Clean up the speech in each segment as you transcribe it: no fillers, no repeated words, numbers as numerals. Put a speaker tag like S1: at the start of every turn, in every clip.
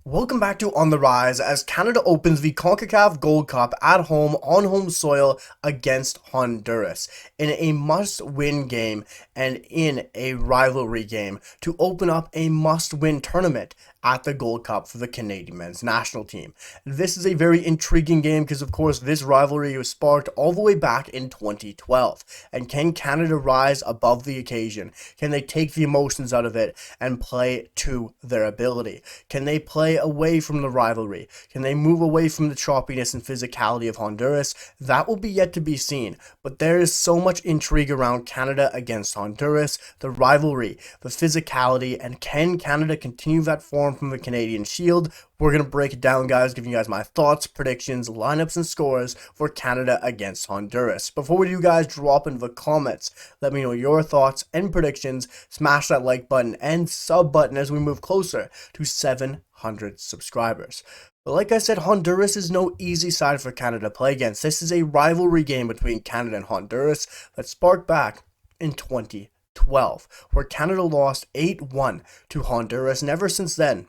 S1: Welcome back to On the Rise as Canada opens the Concacaf Gold Cup at home on home soil against Honduras in a must-win game and in a rivalry game to open up a must-win tournament at the Gold Cup for the Canadian men's national team. This is a very intriguing game because, of course, this rivalry was sparked all the way back in 2012. And can Canada rise above the occasion? Can they take the emotions out of it and play to their ability? Can they play away from the rivalry? Can they move away from the choppiness and physicality of Honduras? That will be yet to be seen. But there is so much intrigue around Canada against Honduras, the rivalry, the physicality, and can Canada continue that form from the Canadian Shield? We're going to break it down, guys, giving you guys my thoughts, predictions, lineups, and scores for Canada against Honduras. Before we do, guys, drop in the comments. Let me know your thoughts and predictions. Smash that like button and sub button as we move closer to 700 subscribers. But like I said, Honduras is no easy side for Canada to play against. This is a rivalry game between Canada and Honduras that sparked back in 2012, where Canada lost 8-1 to Honduras, and ever since then,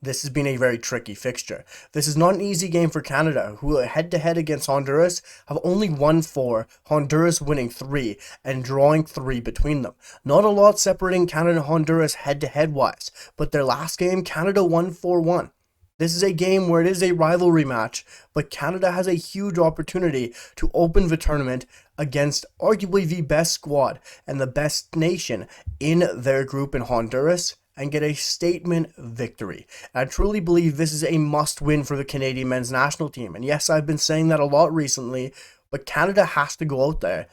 S1: this has been a very tricky fixture. This is not an easy game for Canada, who head-to-head against Honduras have only won 4, Honduras winning 3, and drawing 3 between them. Not a lot separating Canada and Honduras head-to-head wise, but their last game, Canada won 4-1. This is a game where it is a rivalry match, but Canada has a huge opportunity to open the tournament against arguably the best squad and the best nation in their group in Honduras, and get a statement victory. I truly believe this is a must-win for the Canadian men's national team. And yes, I've been saying that a lot recently, but Canada has to go out there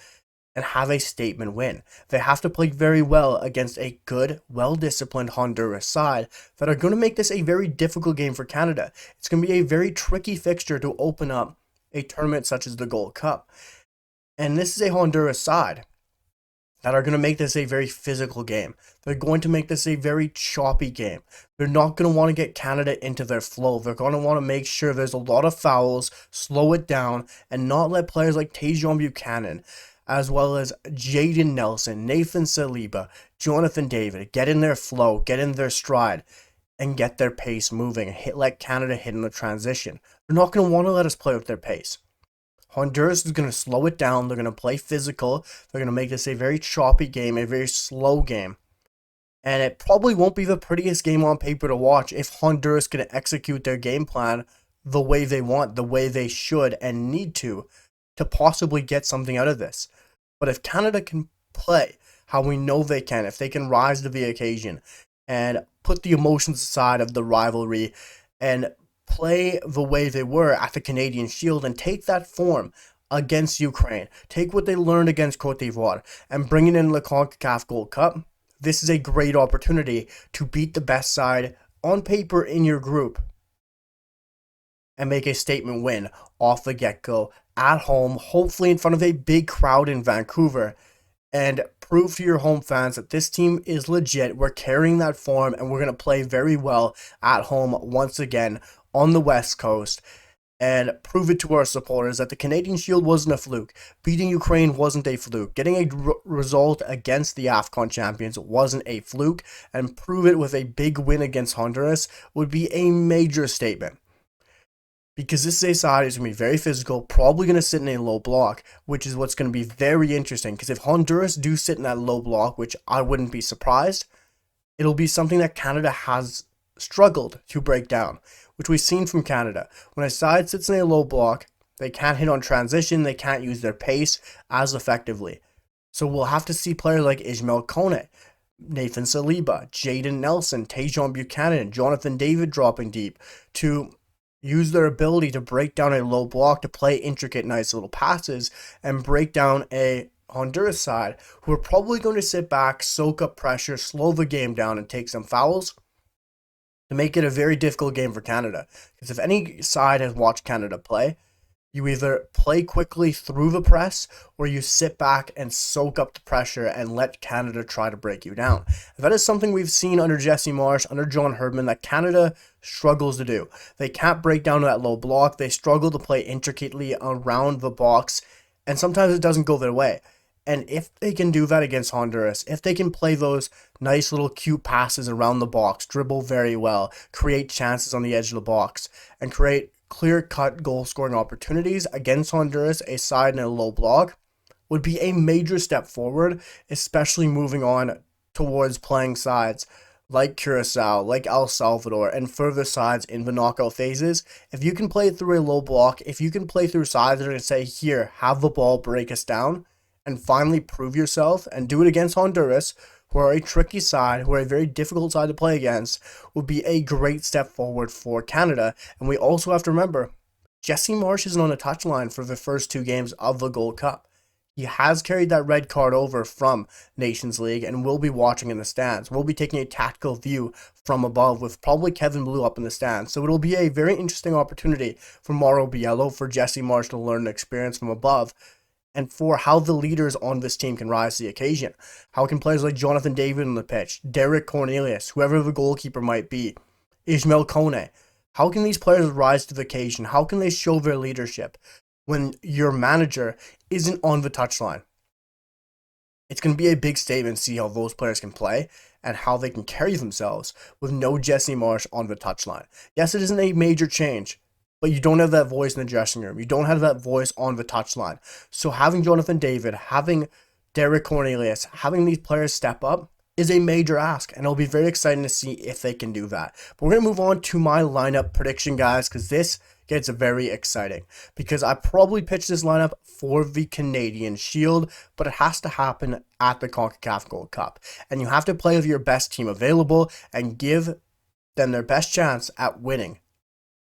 S1: and have a statement win. They have to play very well against a good, well-disciplined Honduras side that are going to make this a very difficult game for Canada. It's going to be a very tricky fixture to open up a tournament such as the Gold Cup. And this is a Honduras side that are going to make this a very physical game. They're going to make this a very choppy game. They're not going to want to get Canada into their flow. They're going to want to make sure there's a lot of fouls, slow it down, and not let players like Tajon Buchanan, as well as Jaden Nelson, Nathan Saliba, Jonathan David, get in their flow, get in their stride, and get their pace moving. Let Canada hit in the transition. They're not going to want to let us play with their pace. Honduras is going to slow it down. They're going to play physical. They're going to make this a very choppy game, a very slow game. And it probably won't be the prettiest game on paper to watch if Honduras can execute their game plan the way they want, the way they should and need to possibly get something out of this. But if Canada can play how we know they can, if they can rise to the occasion and put the emotions aside of the rivalry and play the way they were at the Canadian Shield and take that form against Ukraine, take what they learned against Cote d'Ivoire and bring it in the Concacaf Gold Cup, this is a great opportunity to beat the best side on paper in your group and make a statement win off the get-go at home, hopefully in front of a big crowd in Vancouver, and prove to your home fans that this team is legit. We're carrying that form and we're going to play very well at home once again on the West Coast, and prove it to our supporters that the Canadian Shield wasn't a fluke. Beating Ukraine wasn't a fluke. Getting a result against the AFCON champions wasn't a fluke, and prove it with a big win against Honduras would be a major statement. Because this is a side is going to be very physical, probably going to sit in a low block, which is what's going to be very interesting. Because if Honduras do sit in that low block, which I wouldn't be surprised, it'll be something that Canada has struggled to break down, which we've seen from Canada. When a side sits in a low block, they can't hit on transition, they can't use their pace as effectively. So we'll have to see players like Ismail Kone, Nathan Saliba, Jaden Nelson, Tajon Buchanan, Jonathan David dropping deep to use their ability to break down a low block, to play intricate, nice little passes, and break down a Honduras side who are probably going to sit back, soak up pressure, slow the game down, and take some fouls to make it a very difficult game for Canada. Because if any side has watched Canada play, you either play quickly through the press or you sit back and soak up the pressure and let Canada try to break you down. That is something we've seen under Jesse Marsh, under John Herdman, that Canada struggles to do. They can't break down that low block. They struggle to play intricately around the box, and sometimes it doesn't go their way. And if they can do that against Honduras, if they can play those nice little cute passes around the box, dribble very well, create chances on the edge of the box, and create clear-cut goal-scoring opportunities against Honduras, a side in a low block, would be a major step forward, especially moving on towards playing sides like Curacao, like El Salvador, and further sides in the knockout phases. If you can play through a low block, if you can play through sides that are going to say, here, have the ball, break us down, and finally prove yourself and do it against Honduras, who are a tricky side, who are a very difficult side to play against, would be a great step forward for Canada. And we also have to remember, Jesse Marsch isn't on the touchline for the first two games of the Gold Cup. He has carried that red card over from Nations League and will be watching in the stands. We'll be taking a tactical view from above with probably Kevin Blue up in the stands. So it'll be a very interesting opportunity for Mauro Biello, for Jesse Marsch to learn and experience from above, and for how the leaders on this team can rise to the occasion. How can players like Jonathan David on the pitch, Derek Cornelius, whoever the goalkeeper might be, Ismail Kone, how can these players rise to the occasion? How can they show their leadership when your manager isn't on the touchline? It's going to be a big statement to see how those players can play and how they can carry themselves with no Jesse Marsch on the touchline. Yes, it isn't a major change, but you don't have that voice in the dressing room. You don't have that voice on the touchline. So having Jonathan David, having Derek Cornelius, having these players step up is a major ask, and it'll be very exciting to see if they can do that. But we're going to move on to my lineup prediction, guys, because this gets very exciting. Because I probably pitched this lineup for the Canadian Shield, but it has to happen at the Concacaf Gold Cup. And you have to play with your best team available and give them their best chance at winning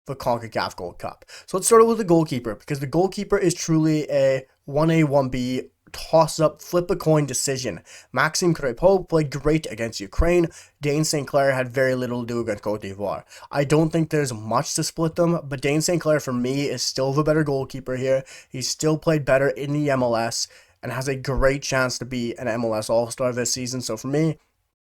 S1: the Concacaf Gold Cup. So let's start with the goalkeeper, because the goalkeeper is truly a 1A, 1B toss-up, flip-a-coin decision. Maxime Crépeau played great against Ukraine. Dane St. Clair had very little to do against Côte d'Ivoire. I don't think there's much to split them, but Dane St. Clair, for me, is still the better goalkeeper here. He's still played better in the MLS and has a great chance to be an MLS All-Star this season. So for me,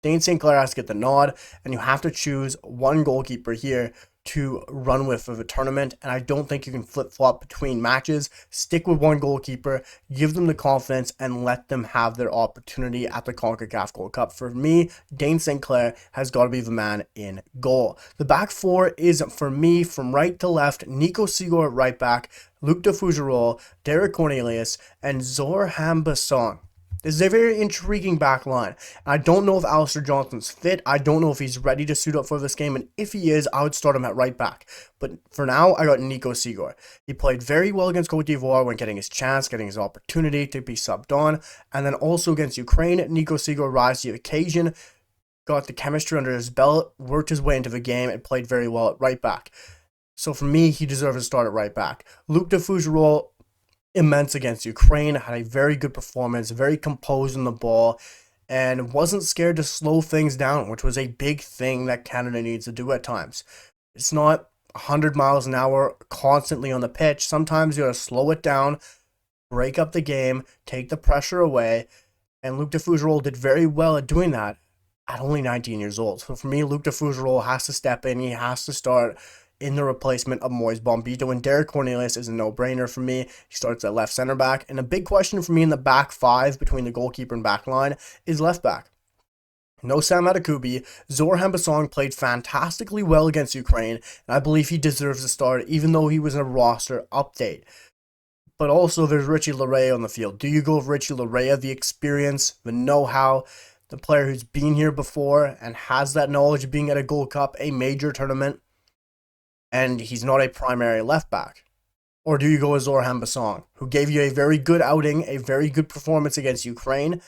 S1: Dane St. Clair has to get the nod, and you have to choose one goalkeeper here to run with for the tournament, and I don't think you can flip-flop between matches. Stick with one goalkeeper, give them the confidence, and let them have their opportunity at the CONCACAF Gold Cup. For me, Dane St. Clair has got to be the man in goal. The back four is, for me, from right to left, Nico Sigor at right back, Luc de Fougerolles, Derek Cornelius, and Zorhan Bassong. This is a very intriguing back line. I don't know if Alistair Johnston's fit. I don't know if he's ready to suit up for this game. And if he is, I would start him at right back. But for now, I got Nico Sigor. He played very well against Côte d'Ivoire when getting his chance, getting his opportunity to be subbed on. And then also against Ukraine, Nico Sigor rose to the occasion, got the chemistry under his belt, worked his way into the game, and played very well at right back. So for me, he deserves a start at right back. Luc de Fougerolles, immense against Ukraine, had a very good performance, very composed on the ball, and wasn't scared to slow things down, which was a big thing that Canada needs to do at times. It's not 100 miles an hour constantly on the pitch. Sometimes you gotta slow it down, break up the game, take the pressure away, and Luc de Fougerolles did very well at doing that at only 19 years old. So for me, Luc de Fougerolles has to step in, he has to start in the replacement of Moise Bombito, and Derek Cornelius is a no-brainer for me. He starts at left center back, and a big question for me in the back five between the goalkeeper and back line is left back. No Sam Adekubi. Zorhan Bassong played fantastically well against Ukraine, and I believe he deserves a start, even though he was in a roster update. But also, there's Richie Laryea on the field. Do you go with Richie Laryea, the experience, the know-how, the player who's been here before and has that knowledge of being at a Gold Cup, a major tournament, and he's not a primary left back? Or do you go with Zorhan Bassong, who gave you a very good outing, a very good performance against Ukraine,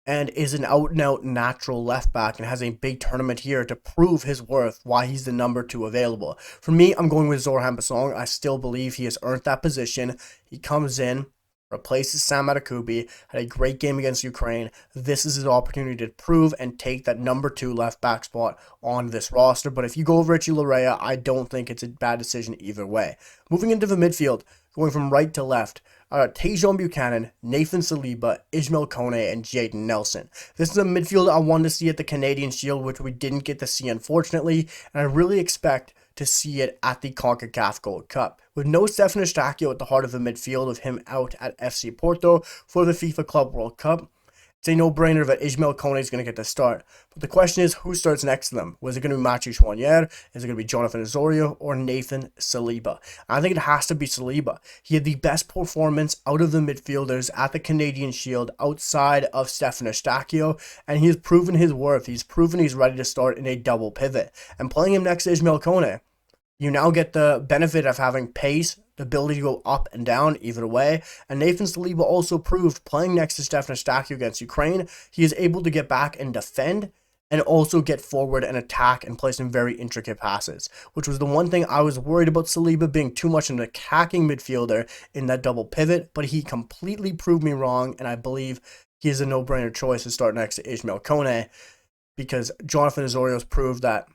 S1: and is an out-and-out natural left back and has a big tournament here to prove his worth, why he's the number 2 available? For me, I'm going with Zorhan Bassong. I still believe he has earned that position. He comes in, replaces Sam Adekubi, had a great game against Ukraine. This is his opportunity to prove and take that number 2 left back spot on this roster. But if you go with Richie Laryea, I don't think it's a bad decision either way. Moving into the midfield, going from right to left, Tajon Buchanan, Nathan Saliba, Ismail Kone, and Jayden Nelson. This is a midfield I wanted to see at the Canadian Shield, which we didn't get to see, unfortunately, and I really expect to see it at the Concacaf Gold Cup. With no Stefan Eustáquio at the heart of the midfield, of him out at FC Porto for the FIFA Club World Cup, it's a no-brainer that Ismail Kone is going to get the start. But the question is, who starts next to them? Was it going to be Mathieu Choinière? Is it going to be Jonathan Osorio or Nathan Saliba? I think it has to be Saliba. He had the best performance out of the midfielders at the Canadian Shield outside of Stefan Eustáquio, and he has proven his worth. He's proven he's ready to start in a double pivot. And playing him next to Ismail Kone, you now get the benefit of having pace, the ability to go up and down either way. And Nathan Saliba also proved, playing next to Stefan Eustáquio against Ukraine, he is able to get back and defend and also get forward and attack and play some very intricate passes, which was the one thing I was worried about Saliba being too much an attacking midfielder in that double pivot, but he completely proved me wrong, and I believe he is a no-brainer choice to start next to Ismail Kone, because Jonathan Osorio's proved that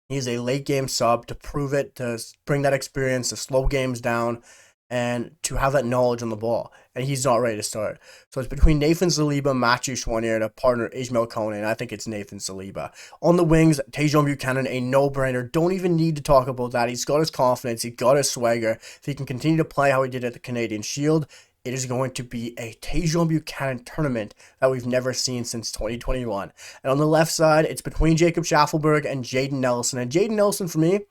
S1: he's a late game sub, to prove it, to bring that experience, to slow games down, and to have that knowledge on the ball. And he's not ready to start. So it's between Nathan Saliba, Mathieu Choinière, to partner Ismail Kone, and I think it's Nathan Saliba. On the wings, Tajon Buchanan, a no-brainer. Don't even need to talk about that. He's got his confidence. He's got his swagger. If he can continue to play how he did at the Canadian Shield, it is going to be a Tajon Buchanan tournament that we've never seen since 2021. And on the left side, it's between Jacob Schaffelberg and Jaden Nelson. And Jaden Nelson, for me,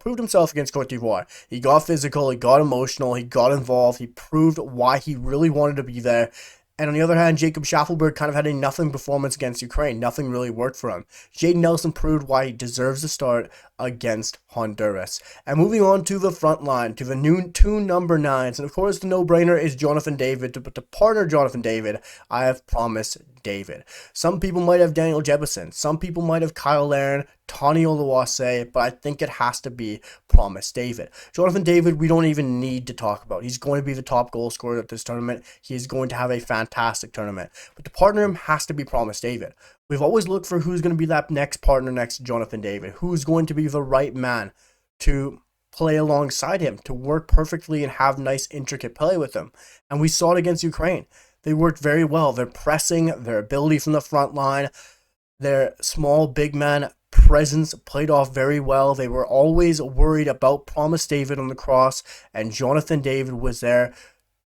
S1: proved himself against Cote d'Ivoire. He got physical, he got emotional, he got involved, he proved why he really wanted to be there. And on the other hand, Jacob Schaffelberg kind of had a nothing performance against Ukraine. Nothing really worked for him. Jaden Nelson proved why he deserves to start against Honduras. And moving on to the front line, to the new two number 9s. And of course, the no-brainer is Jonathan David. But to partner Jonathan David, I have promised David. Some people might have Daniel Jebison. Some people might have Kyle Larin, Tony Oluwase, but I think it has to be Promise David. Jonathan David, we don't even need to talk about. He's going to be the top goal scorer at this tournament. He is going to have a fantastic tournament. But to partner him has to be Promise David. We've always looked for who's going to be that next partner next to Jonathan David. Who's going to be the right man to play alongside him, to work perfectly and have nice, intricate play with him. And we saw it against Ukraine. They worked very well. Their pressing, their ability from the front line, their small big man presence played off very well. They were always worried about Promise David on the cross, and Jonathan David was there,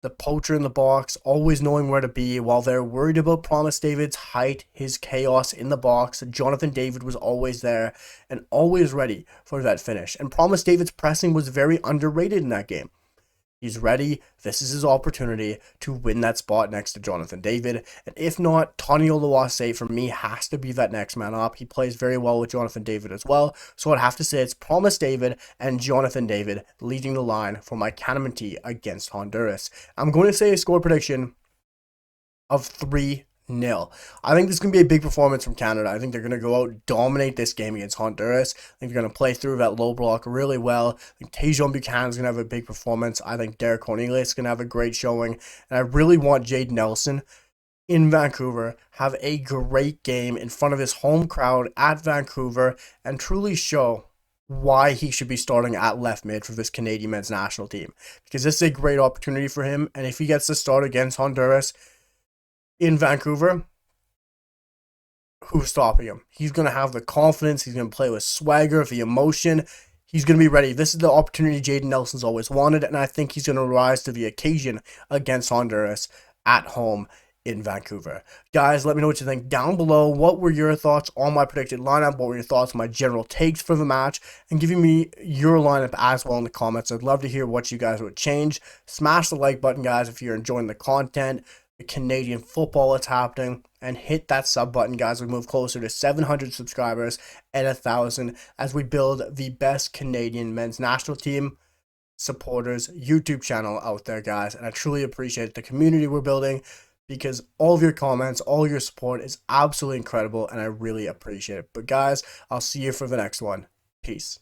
S1: the poacher in the box, always knowing where to be. While they're worried about Promise David's height, his chaos in the box, Jonathan David was always there and always ready for that finish. And Promise David's pressing was very underrated in that game. He's ready. This is his opportunity to win that spot next to Jonathan David. And if not, Tony Oluwase, for me, has to be that next man up. He plays very well with Jonathan David as well. So I'd have to say it's Promise David and Jonathan David leading the line for my Canamenti against Honduras. I'm going to say a score prediction of 3-0. I think this is going to be a big performance from Canada. I think they're going to go out, dominate this game against Honduras. I think they're going to play through that low block really well. I think Tajon Buchanan is going to have a big performance. I think Derek Cornelius is going to have a great showing. And I really want Jaden Nelson in Vancouver have a great game in front of his home crowd at Vancouver and truly show why he should be starting at left mid for this Canadian men's national team. Because this is a great opportunity for him. And if he gets to start against Honduras in Vancouver, who's stopping him? He's going to have the confidence. He's going to play with swagger, the emotion. He's going to be ready. This is the opportunity Jaden Nelson's always wanted, and I think he's going to rise to the occasion against Honduras at home in Vancouver. Guys, let me know what you think down below. What were your thoughts on my predicted lineup? What were your thoughts on my general takes for the match? And giving me your lineup as well in the comments. I'd love to hear what you guys would change. Smash the like button, guys, if you're enjoying the content, the Canadian football that's happening, and hit that sub button, guys. We move closer to 700 subscribers and 1,000 as we build the best Canadian men's national team supporters YouTube channel out there, guys. And I truly appreciate the community we're building, because all of your comments, all your support is absolutely incredible, and I really appreciate it. But guys, I'll see you for the next one. Peace.